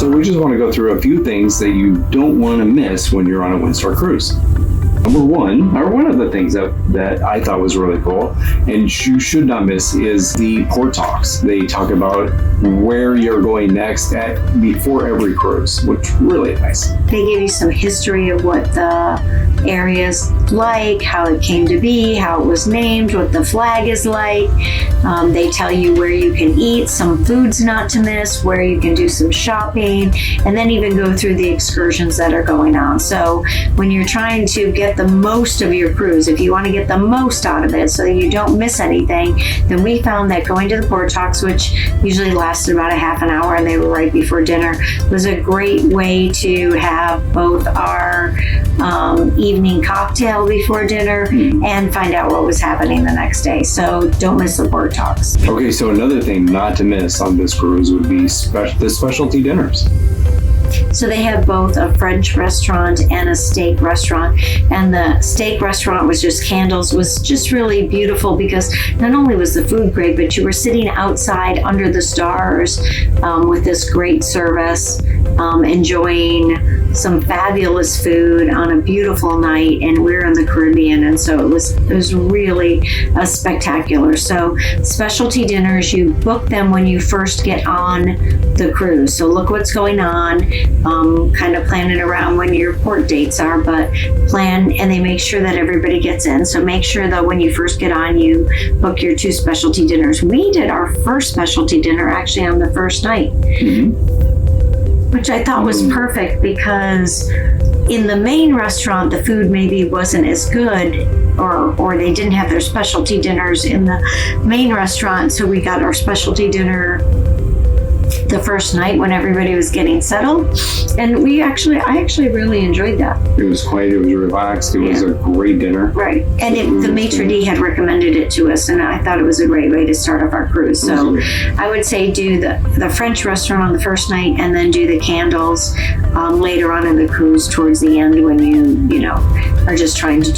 So we just want to go through a few things that you don't want to miss when you're on a Windstar cruise. Number one of the things that I thought was really cool and you should not miss is the port talks. They talk about where you're going next before every cruise, which really nice. They give you some history of what the area's like, how it came to be, how it was named, what the flag is like. They tell you where you can eat, some foods not to miss, where you can do some shopping, and then even go through the excursions that are going on. So when you're trying to get the most of your cruise, if you want to get the most out of it so that you don't miss anything, then we found that going to the port talks, which usually lasted about a half an hour and they were right before dinner, was a great way to have both our evening cocktail before dinner and find out what was happening the next day. So don't miss the port talks. Okay, so another thing not to miss on this cruise would be the specialty dinners. So they have both a French restaurant and a steak restaurant. And the steak restaurant was just candles, was just really beautiful because not only was the food great, but you were sitting outside under the stars with this great service, enjoying some fabulous food on a beautiful night. And we're in the Caribbean, and so it was really spectacular. So specialty dinners, you book them when you first get on the cruise. So look what's going on. Kind of plan it around when your port dates are, but plan, and they make sure that everybody gets in. So make sure that when you first get on, you book your 2 specialty dinners. We did our first specialty dinner actually on the first night, which I thought was perfect because in the main restaurant, the food maybe wasn't as good, or they didn't have their specialty dinners in the main restaurant. So we got our specialty dinner the first night when everybody was getting settled, and I actually really enjoyed that. It was quiet, it was relaxed, it was a great dinner. Right, and the maitre d' had recommended it to us, and I thought it was a great way to start off our cruise. So I would say do the French restaurant on the first night, and then do the candles later on in the cruise towards the end when you are just trying to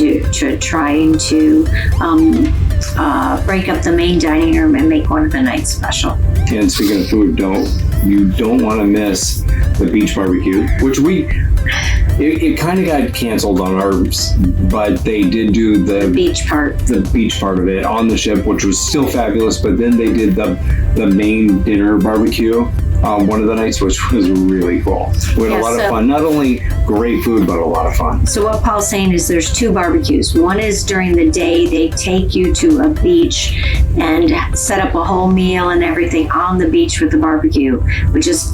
break up the main dining room and make one of the nights special. And speaking of food, you don't want to miss the beach barbecue, which it kind of got canceled on ours, but they did do the beach part of it on the ship, which was still fabulous. But then they did the main dinner barbecue one of the nights, which was really cool. We had a lot of fun. Not only great food, but a lot of fun. So what Paul's saying is there's 2 barbecues. One is during the day, they take you to a beach and set up a whole meal and everything on the beach with the barbecue, which is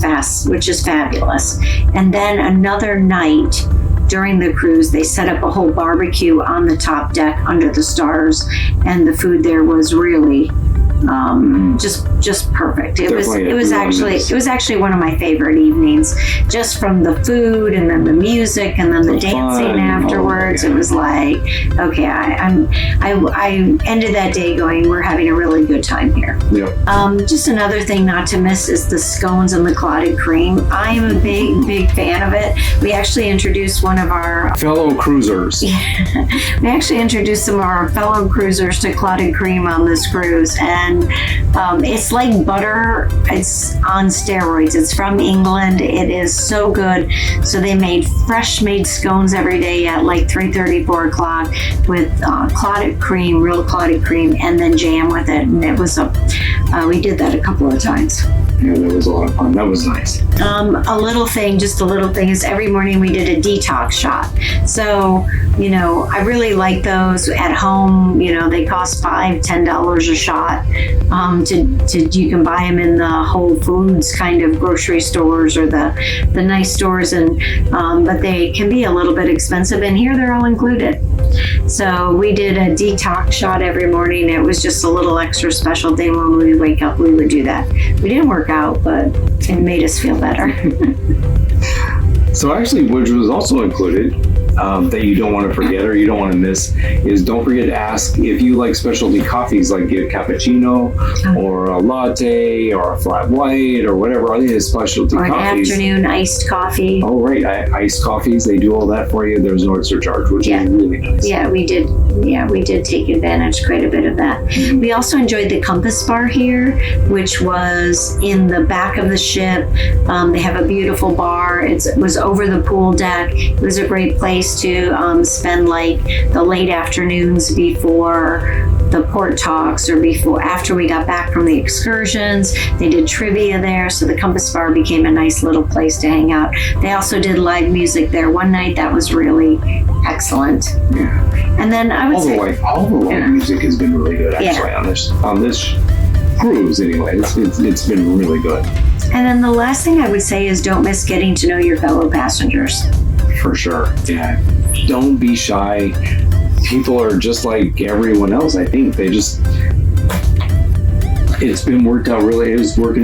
fabulous. And then another night during the cruise, they set up a whole barbecue on the top deck under the stars, and the food there was really just perfect. It was actually one of my favorite evenings, just from the food and then the music and then the dancing afterwards. It was like, okay, I ended that day going, we're having a really good time here. Yep. Just another thing not to miss is the scones and the clotted cream. I am a big fan of it. We actually introduced one of our fellow cruisers. We actually introduced some of our fellow cruisers to clotted cream on this cruise, and it's like butter. It's on steroids. It's from England. It is so good. So they made fresh made scones every day at like 3:30, 4 o'clock with clotted cream, real clotted cream, and then jam with it. And it was we did that a couple of times. Yeah, that was a lot of fun. That was nice. A little thing is every morning we did a detox shot. So, I really like those at home. They cost $5-10 a shot. You can buy them in the Whole Foods kind of grocery stores or the nice stores, but they can be a little bit expensive. And here they're all included. So we did a detox shot every morning. It was just a little extra special thing. When we wake up, we would do that. We didn't work out, but it made us feel better. So actually, which was also included, that you don't want to forget or you don't want to miss is don't forget to ask if you like specialty coffees, like a cappuccino or a latte or a flat white or whatever other specialty or coffees. An afternoon iced coffee. Oh, right. Iced coffees, they do all that for you. There's no extra charge, which is really nice. Yeah, we did. Yeah, we did take advantage quite a bit of that. Mm-hmm. We also enjoyed the Compass Bar here, which was in the back of the ship. They have a beautiful bar. It was over the pool deck. It was a great place to spend like the late afternoons before the port talks or after we got back from the excursions. They did trivia there, so the Compass Bar became a nice little place to hang out. They also did live music there one night. That was really excellent. Yeah. And then I would say all the live music has been really good actually on this cruise anyway. It's been really good. And then the last thing I would say is don't miss getting to know your fellow passengers. For sure. Yeah. Don't be shy. People are just like everyone else. I think it's working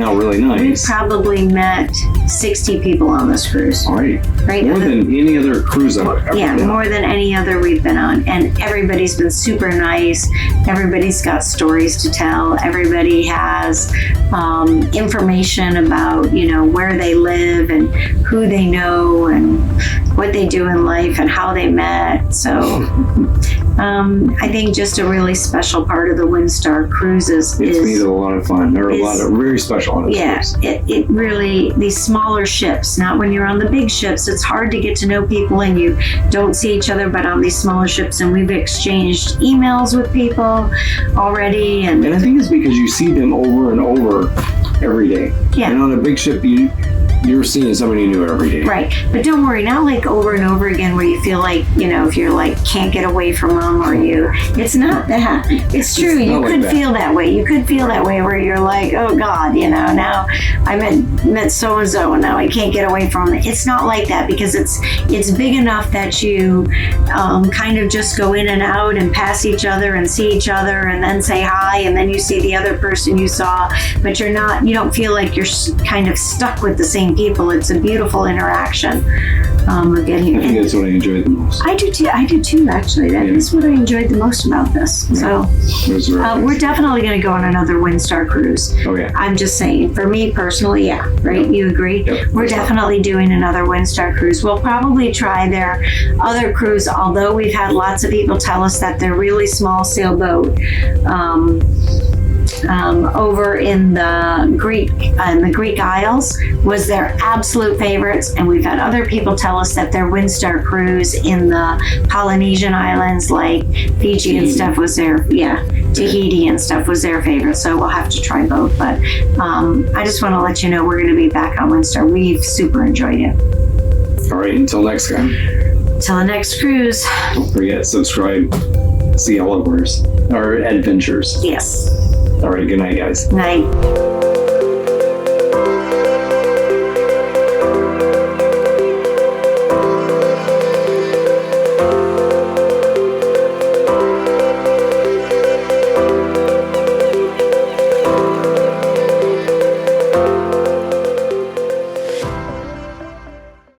out really nice. We probably met 60 people on this cruise. All right. Right? More than any other cruise I've ever been on. More than any other we've been on. And everybody's been super nice. Everybody's got stories to tell. Everybody has information about, where they live and who they know and what they do in life and how they met. So I think just a really special part of the Windstar Cruises it's made a lot of fun. There are a lot of very special on cruise. It really, these smaller ships, not when you're on the big ships, it's hard to get to know people and you don't see each other, but on these smaller ships, and we've exchanged emails with people already. And I think it's because you see them over and over every day. Yeah. And on a big ship, you're seeing somebody new every day. Right. But don't worry, not like over and over again where you feel like, if you're like, can't get away from them it's not that. It's true. You could feel that way. You could feel that way where you're like, oh God, now I met so-and-so and now I can't get away from them. It's not like that because it's big enough that you kind of just go in and out and pass each other and see each other and then say hi and then you see the other person you saw, but you don't feel like you're kind of stuck with the same people. It's a beautiful interaction. I think that's what I enjoyed the most. I do too, actually. That is what I enjoyed the most about this. Yeah. So we're definitely going to go on another Windstar cruise. Oh, yeah. I'm just saying, for me personally, right? Yep. You agree? Yep. We're definitely doing another Windstar cruise. We'll probably try their other cruise, although we've had lots of people tell us that their really small sailboat over in the Greek Isles was their absolute favorites, and we've had other people tell us that their Windstar cruise in the Polynesian islands like Fiji and stuff was Tahiti and stuff was their favorite. So we'll have to try both, but I just want to let you know we're going to be back on Windstar. We've super enjoyed it. All right, until next time. Till the next cruise. Don't forget, subscribe, see all of our adventures. Yes. All right, good night, guys. Night.